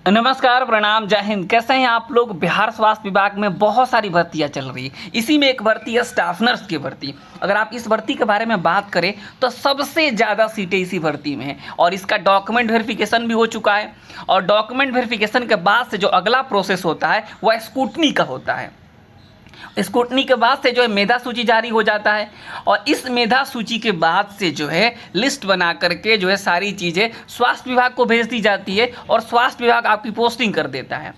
नमस्कार, प्रणाम, जय हिंद। कैसे हैं आप लोग। बिहार स्वास्थ्य विभाग में बहुत सारी भर्तियां चल रही है। इसी में एक भर्ती है स्टाफ नर्स की भर्ती। अगर आप इस भर्ती के बारे में बात करें तो सबसे ज़्यादा सीटें इसी भर्ती में हैं और इसका डॉक्यूमेंट वेरिफिकेशन भी हो चुका है। और डॉक्यूमेंट वेरिफिकेशन के बाद से जो अगला प्रोसेस होता है वह स्क्रूटनी का होता है। स्क्रूटनी के बाद से जो है मेधा सूची जारी हो जाता है और इस मेधा सूची के बाद से जो है लिस्ट बना करके जो है सारी चीज़ें स्वास्थ्य विभाग को भेज दी जाती है और स्वास्थ्य विभाग आपकी पोस्टिंग कर देता है।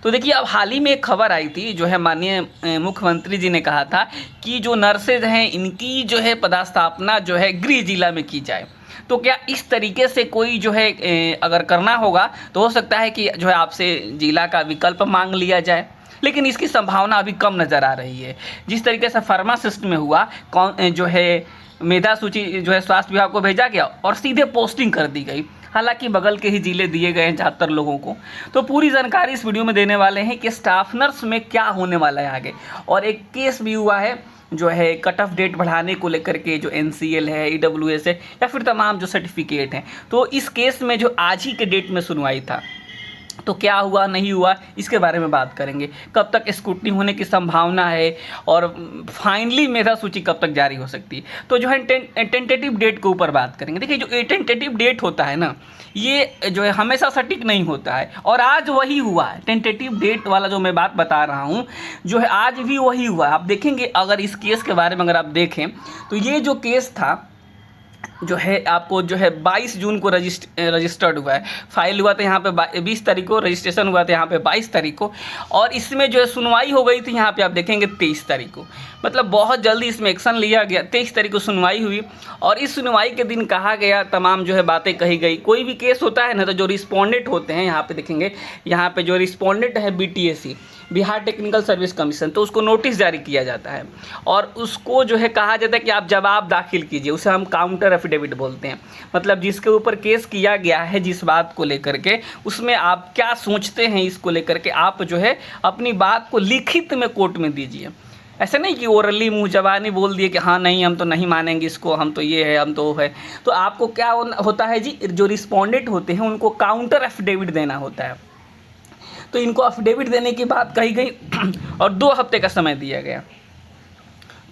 तो देखिए, अब हाल ही में एक खबर आई थी, जो है माननीय मुख्यमंत्री जी ने कहा था कि जो नर्सेज हैं इनकी जो है पदस्थापना जो है गृह जिला में की जाए। तो क्या इस तरीके से कोई जो है अगर करना होगा तो हो सकता है कि जो है आपसे जिला का विकल्प मांग लिया जाए, लेकिन इसकी संभावना अभी कम नज़र आ रही है। जिस तरीके से फार्मासिस्ट में हुआ, कौन जो है मेधा सूची जो है स्वास्थ्य विभाग को भेजा गया और सीधे पोस्टिंग कर दी गई। हालांकि बगल के ही जिले दिए गए हैं 74 लोगों को। तो पूरी जानकारी इस वीडियो में देने वाले हैं कि स्टाफ नर्स में क्या होने वाला है आगे। और एक केस भी हुआ है जो है कट ऑफ डेट बढ़ाने को लेकर के, जो NCL है, EWS है या फिर तमाम जो सर्टिफिकेट हैं। तो इस केस में जो आज ही के डेट में सुनवाई था, तो क्या हुआ नहीं हुआ इसके बारे में बात करेंगे। कब तक स्क्रूटनी होने की संभावना है और फाइनली मेधा सूची कब तक जारी हो सकती है। तो जो है टेंटेटिव डेट के ऊपर बात करेंगे। देखिए, जो ये टेंटेटिव डेट होता है ना, ये जो है हमेशा सटीक नहीं होता है और आज वही हुआ है। टेंटेटिव डेट वाला जो मैं बात बता रहा हूँ जो है आज भी वही हुआ है। आप देखेंगे, अगर इस केस के बारे में अगर आप देखें तो ये जो केस था जो है आपको जो है 22 जून को रजिस्टर्ड हुआ है। फाइल हुआ था यहाँ पे 20 तारीख को, रजिस्ट्रेशन हुआ था यहाँ पे 22 तारीख को और इसमें जो है सुनवाई हो गई थी यहाँ पे आप देखेंगे 23 तारीख को। मतलब बहुत जल्दी इसमें एक्शन लिया गया। 23 तारीख को सुनवाई हुई और इस सुनवाई के दिन कहा गया, तमाम जो है बातें कही गई। कोई भी केस होता है ना, तो जो रिस्पोंडेंट होते हैं यहाँ पे देखेंगे, यहाँ पे जो रिस्पोंडेंट है BTSC, Bihar technical service commission, तो उसको नोटिस जारी किया जाता है और उसको जो है कहा जाता है कि आप जवाब दाखिल कीजिए। उसे हम काउंटर एफिडेविट बोलते हैं। मतलब जिसके ऊपर केस किया गया है, जिस बात को लेकर के, उसमें आप क्या सोचते हैं इसको लेकर के, आप जो है अपनी बात को लिखित में कोर्ट में दीजिए। ऐसे नहीं कि ओरली मुँह जबानी बोल दिए कि हाँ नहीं हम तो नहीं मानेंगे इसको, हम तो ये है, हम तो वो है। तो आपको क्या होता है जी, जो रिस्पोंडेंट होते हैं उनको काउंटर एफिडेविट देना होता है। तो इनको अफिडेविट देने की बात कही गई और 2 हफ्ते का समय दिया गया।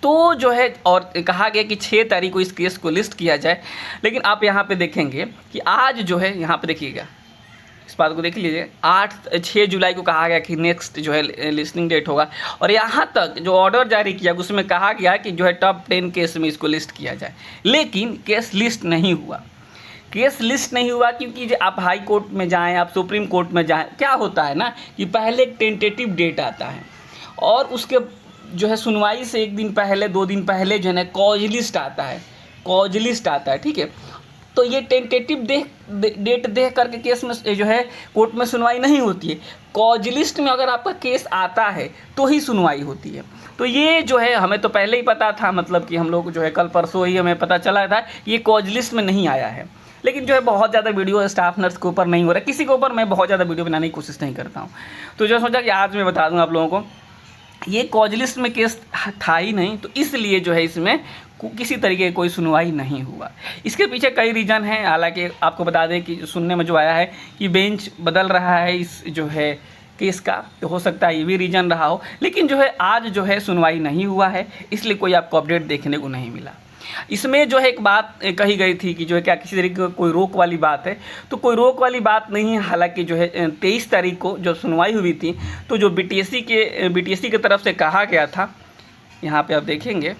तो जो है और कहा गया कि 6 तारीख को इस केस को लिस्ट किया जाए। लेकिन आप यहाँ पे देखेंगे कि आज जो है, यहाँ पे देखिएगा, इस बात को देख लीजिए, 6 जुलाई को कहा गया कि नेक्स्ट जो है लिस्टिंग डेट होगा और यहाँ तक जो ऑर्डर जारी किया उसमें कहा गया कि जो है टॉप 10 केस में इसको लिस्ट किया जाए। लेकिन केस लिस्ट नहीं हुआ। केस लिस्ट नहीं हुआ क्योंकि जो आप हाई कोर्ट में जाएं, आप सुप्रीम कोर्ट में जाएं, क्या होता है ना कि पहले एक टेंटेटिव डेट आता है और उसके जो है सुनवाई से 1 दिन पहले, 2 दिन पहले जो है ना कॉज लिस्ट आता है। कॉज लिस्ट आता है, ठीक है। तो ये टेंटेटिव डेट देख करके केस में जो है कोर्ट में सुनवाई नहीं होती है। कॉज लिस्ट में अगर आपका केस आता है तो ही सुनवाई होती है। तो ये जो है हमें तो पहले ही पता था, मतलब कि हम लोग जो है कल परसों ही हमें पता चला था कि ये कॉज लिस्ट में नहीं आया है। लेकिन जो है बहुत ज़्यादा वीडियो स्टाफ नर्स के ऊपर नहीं हो रहा है, किसी के ऊपर मैं बहुत ज़्यादा वीडियो बनाने की कोशिश नहीं करता हूँ। तो जो सोचा कि आज मैं बता दूँ आप लोगों को, ये कॉज लिस्ट में केस था ही नहीं, तो इसलिए जो है इसमें किसी तरीके की कोई सुनवाई नहीं हुआ। इसके पीछे कई रीज़न हैं। हालांकि आपको बता दें कि सुनने में जो आया है कि बेंच बदल रहा है इस जो है केस का, तो हो सकता है ये भी रीज़न रहा हो। लेकिन जो है आज जो है सुनवाई नहीं हुआ है, इसलिए कोई आपको अपडेट देखने को नहीं मिला। इसमें जो है एक बात कही गई थी कि जो है क्या किसी तरीके की कोई रोक वाली बात है, तो कोई रोक वाली बात नहीं है। हालांकि जो है 23 तारीख को जो सुनवाई हुई थी, तो जो BTSC की तरफ से कहा गया था, यहाँ पे आप देखेंगे,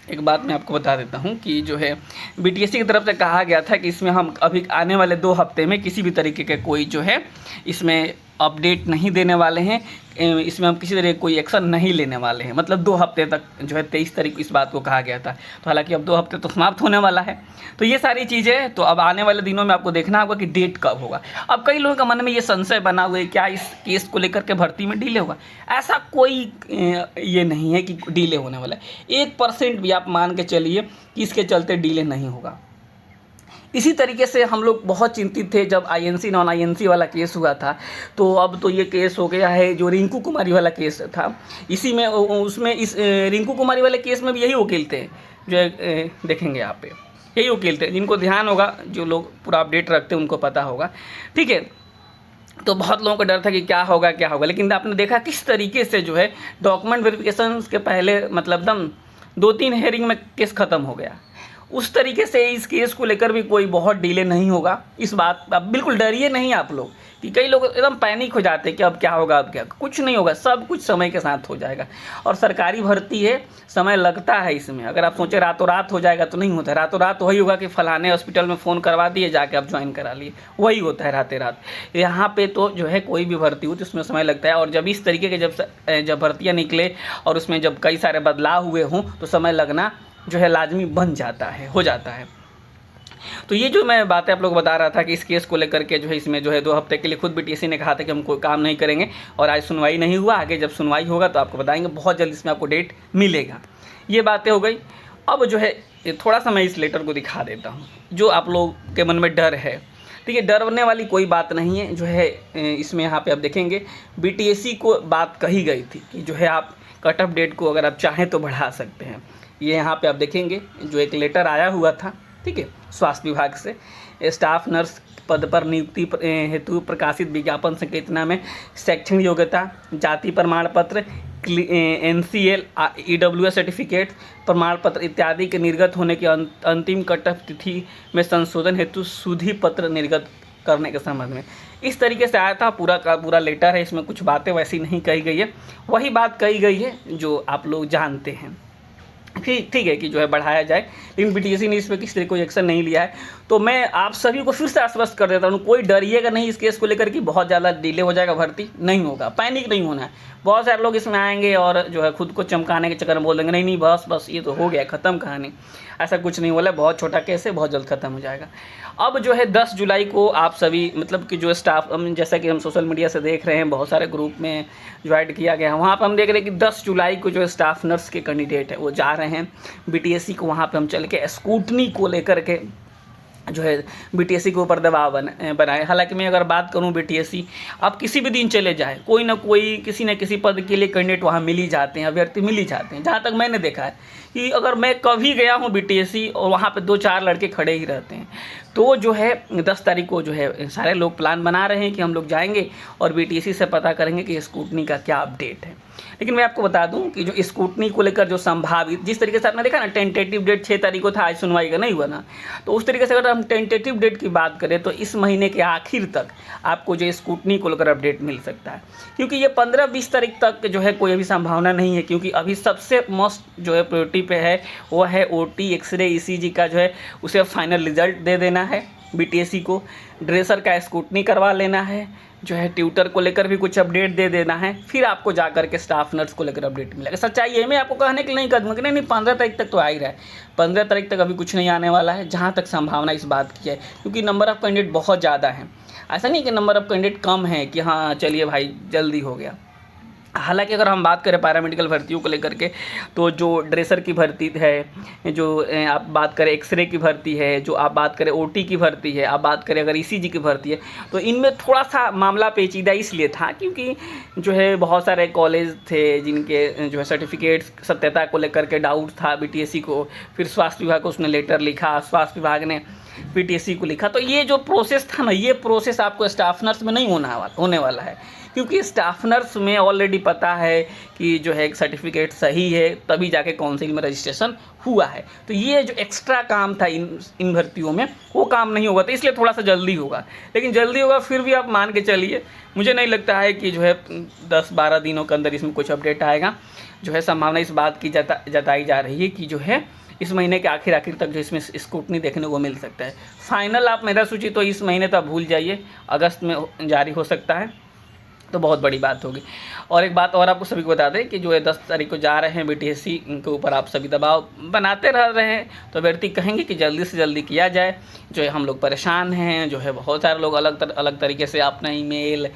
एक बात मैं आपको बता देता हूँ कि जो है BTSC की तरफ से कहा गया था कि इसमें हम अभी आने वाले 2 हफ्ते में किसी भी तरीके के कोई जो है इसमें अपडेट नहीं देने वाले हैं, इसमें हम किसी तरह कोई एक्शन नहीं लेने वाले हैं। मतलब 2 हफ्ते तक जो है 23 तारीख को इस बात को कहा गया था। तो हालांकि अब 2 हफ्ते तो समाप्त होने वाला है। तो ये सारी चीज़ें तो अब आने वाले दिनों में आपको देखना होगा कि डेट कब होगा। अब कई लोगों का मन में ये संशय बना हुआ है, क्या इस केस को लेकर के भर्ती में डिले होगा। ऐसा कोई ये नहीं है कि डिले होने वाला है। 1% भी आप मान के चलिए कि इसके चलते डिले नहीं होगा। इसी तरीके से हम लोग बहुत चिंतित थे जब INC नॉन INC वाला केस हुआ था। तो अब तो ये केस हो गया है जो रिंकू कुमारी वाला केस था, इसी में उसमें इस रिंकू कुमारी वाले केस में भी यही वकील थे जो देखेंगे यहाँ पे, यही वकील थे। जिनको ध्यान होगा, जो लोग पूरा अपडेट रखते हैं उनको पता होगा, ठीक है। तो बहुत लोगों को डर था कि क्या होगा, लेकिन आपने देखा किस तरीके से जो है डॉक्यूमेंट वेरिफिकेशन के पहले मतलब दम 2-3 हेयरिंग में केस ख़त्म हो गया। उस तरीके से इस केस को लेकर भी कोई बहुत डिले नहीं होगा। इस बात आप बिल्कुल डरिए नहीं आप लोग, कि कई लोग एकदम पैनिक हो जाते हैं कि अब क्या होगा, अब क्या, कुछ नहीं होगा, सब कुछ समय के साथ हो जाएगा। और सरकारी भर्ती है, समय लगता है इसमें। अगर आप सोचें रातों रात हो जाएगा तो नहीं होता है। रातों रात वही होगा कि फलाने हॉस्पिटल में फ़ोन करवा दिए, जाके आप ज्वाइन करा लिए, वही होता है रातें रात। यहाँ पे तो जो है कोई भी भर्ती हो तो उसमें समय लगता है। और जब इस तरीके के जब भर्तियाँ निकले और उसमें जब कई सारे बदलाव हुए हों तो समय लगना जो है लाजमी बन जाता है, हो जाता है। तो ये जो मैं बातें आप लोग बता रहा था कि इस केस को लेकर के जो है इसमें जो है 2 हफ्ते के लिए खुद बीटीएससी ने कहा था कि हम कोई काम नहीं करेंगे, और आज सुनवाई नहीं हुआ। आगे जब सुनवाई होगा तो आपको बताएंगे, बहुत जल्द इसमें आपको डेट मिलेगा। ये बातें हो गई। अब जो है थोड़ा सा मैं इस लेटर को दिखा देता हूँ, जो आप लोग के मन में डर है। ठीक है, डरने वाली कोई बात नहीं है। जो है इसमें यहाँ पे आप देखेंगे बीटीएससी को बात कही गई थी कि जो है आप कट ऑफ डेट को अगर आप चाहें तो बढ़ा सकते हैं। ये यहाँ पे आप देखेंगे जो एक लेटर आया हुआ था, ठीक है, स्वास्थ्य विभाग से, स्टाफ नर्स पद पर नियुक्ति हेतु प्रकाशित विज्ञापन संकेतना में शैक्षणिक योग्यता, जाति प्रमाण पत्र, NCL, EWS सर्टिफिकेट, प्रमाण पत्र इत्यादि के निर्गत होने की अंतिम कट ऑफ तिथि में संशोधन हेतु सुधि पत्र निर्गत करने के संबंध में इस तरीके से आया था। पूरा का पूरा लेटर है, इसमें कुछ बातें वैसी नहीं कही गई है, वही बात कही गई है जो आप लोग जानते हैं। ठीक है कि जो है बढ़ाया जाए, लेकिन बीटीएससी ने इस पर किसी तरह कोई एक्शन नहीं लिया है। तो मैं आप सभी को फिर से आश्वस्त कर देता हूँ, कोई डरिएगा नहीं इस केस को लेकर कि बहुत ज़्यादा डिले हो जाएगा, भर्ती नहीं होगा, पैनिक नहीं होना है। बहुत सारे लोग इसमें आएंगे और जो है खुद को चमकाने के चक्कर में बोल देंगे नहीं नहीं बस ये तो हो गया, ख़त्म कहानी। ऐसा कुछ नहीं बोला, बहुत छोटा केस है, बहुत जल्द ख़त्म हो जाएगा। अब जो है 10 जुलाई को आप सभी मतलब कि जो स्टाफ, जैसा कि हम सोशल मीडिया से देख रहे हैं, बहुत सारे ग्रुप में जो ऐड किया गया है, वहाँ पर हम देख रहे हैं कि 10 जुलाई को जो स्टाफ नर्स के कैंडिडेट है वो जा रहे हैं बीटीएससी को। वहाँ पे हम चल के स्कूटनी को लेकर के जो है बीटीएससी के ऊपर दबाव बनाए। हालांकि मैं अगर बात करूं बीटीएससी, आप किसी भी दिन चले जाए, कोई ना कोई किसी न किसी पद के लिए कैंडिडेट वहाँ मिल ही जाते हैं, अभ्यर्थी मिल ही जाते हैं। जहाँ तक मैंने देखा है कि अगर मैं कभी गया हूँ बीटीएससी और वहाँ पे 2-4 लड़के खड़े ही रहते हैं। तो जो है 10 तारीख को जो है सारे लोग प्लान बना रहे हैं कि हम लोग जाएंगे और बीटीएससी से पता करेंगे कि स्कूटनी का क्या अपडेट है। लेकिन मैं आपको बता दूं कि जो स्कूटनी को लेकर जो संभावित, जिस तरीके से आपने देखा ना टेंटेटिव डेट 6 तारीख को था, आज सुनवाई का नहीं हुआ ना, तो उस तरीके से अगर हम टेंटेटिव डेट की बात करें तो इस महीने के आखिर तक आपको जो स्कूटनी को लेकर अपडेट मिल सकता है। क्योंकि ये 15-20 तारीख तक जो है कोई अभी संभावना नहीं है, क्योंकि अभी सबसे मस्ट जो है प्रायोरिटी पे है वो है ओटी, एक्सरे, ईसीजी का जो है उसे फाइनल रिजल्ट दे देना है बीटीएससी को, ड्रेसर का स्कूटनी करवा लेना है, जो है ट्यूटर को लेकर भी कुछ अपडेट दे देना है, फिर आपको जा करके स्टाफ नर्स को लेकर अपडेट मिलेगा। सच्चाई है, मैं आपको कहने के लिए नहीं कहूँगा कि नहीं 15 तारीख तक तो आ ही रहा है, 15 तारीख तक अभी कुछ नहीं आने वाला है, जहाँ तक संभावना इस बात की है, क्योंकि नंबर ऑफ़ कैंडिडेट बहुत ज़्यादा है। ऐसा नहीं कि नंबर ऑफ़ कैंडिडेट कम है कि हाँ चलिए भाई जल्दी हो गया। हालांकि अगर हम बात करें पैरामेडिकल भर्तियों को लेकर के, तो जो ड्रेसर की भर्ती है, जो आप बात करें एक्सरे की भर्ती है, जो आप बात करें ओटी की भर्ती है, आप बात करें अगर ईसीजी की भर्ती है, तो इनमें थोड़ा सा मामला पेचीदा इसलिए था क्योंकि जो है बहुत सारे कॉलेज थे जिनके जो है सर्टिफिकेट सत्यता को लेकर के डाउट था बीटीएससी को। फिर स्वास्थ्य विभाग को उसने लेटर लिखा, स्वास्थ्य विभाग ने बीटीएससी को लिखा। तो ये जो प्रोसेस था ना, ये प्रोसेस आपको स्टाफ नर्स में नहीं होने वाला है, क्योंकि स्टाफ नर्स में ऑलरेडी पता है कि जो है एक सर्टिफिकेट सही है, तभी जाके काउंसिल में रजिस्ट्रेशन हुआ है। तो ये जो एक्स्ट्रा काम था इन भर्तियों में, वो काम नहीं होगा, तो इसलिए थोड़ा सा जल्दी होगा। लेकिन जल्दी होगा फिर भी आप मान के चलिए, मुझे नहीं लगता है कि जो है 10-12 दिनों के अंदर इसमें कुछ अपडेट आएगा। जो है संभावना इस बात की जताई जा रही है कि जो है इस महीने के आखिर तक जो इसमें स्कूटनी देखने को मिल सकता है। फाइनल आप मेधा सूची तो इस महीने तक भूल जाइए, अगस्त में जारी हो सकता है, तो बहुत बड़ी बात होगी। और एक बात और आपको सभी को बता दें कि जो है 10 तारीख को जा रहे हैं बीटीएससी के ऊपर, आप सभी दबाव बनाते रह रहे हैं, तो अभ्यर्थी कहेंगे कि जल्दी से जल्दी किया जाए। जो है हम लोग परेशान हैं, जो है बहुत सारे लोग अलग तरीके से अपना ईमेल,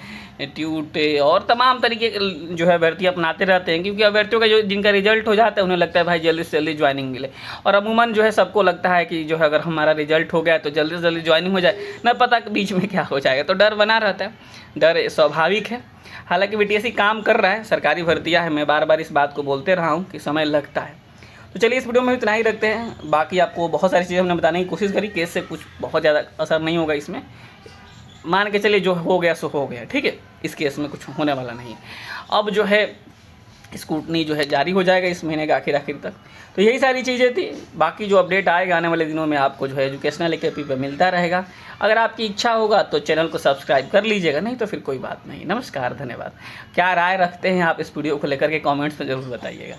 ट्यूट और तमाम तरीके जो है अभ्यर्थी अपनाते रहते हैं, क्योंकि अभ्यर्थियों का जो जिनका रिजल्ट हो जाता है उन्हें लगता है भाई जल्दी से जल्दी ज्वाइनिंग मिले। और अमूमन जो है सबको लगता है कि जो है अगर हमारा रिजल्ट हो गया तो जल्दी से जल्दी ज्वाइनिंग हो जाए, न पता बीच में क्या हो जाएगा, तो डर बना रहता है। डर स्वाभाविक है। हालांकि बीटीएससी काम कर रहा है, सरकारी भर्तियां है, मैं बार बार इस बात को बोलते रहा हूं कि समय लगता है। तो चलिए इस वीडियो में इतना ही रखते हैं। बाकी आपको बहुत सारी चीज़ें हमने बताने की कोशिश करी, केस से कुछ बहुत ज़्यादा असर नहीं होगा इसमें। मान के चलिए जो हो गया सो हो गया, ठीक है, इस केस में कुछ होने वाला नहीं। अब जो है स्कूटनी जो है जारी हो जाएगा इस महीने के आखिर तक। तो यही सारी चीज़ें थी, बाकी जो अपडेट आएगा आने वाले दिनों में आपको जो है एजुकेशनल एकेपी पे मिलता रहेगा। अगर आपकी इच्छा होगा तो चैनल को सब्सक्राइब कर लीजिएगा, नहीं तो फिर कोई बात नहीं। नमस्कार, धन्यवाद। क्या राय रखते हैं आप इस वीडियो को लेकर के कमेंट्स में ज़रूर बताइएगा।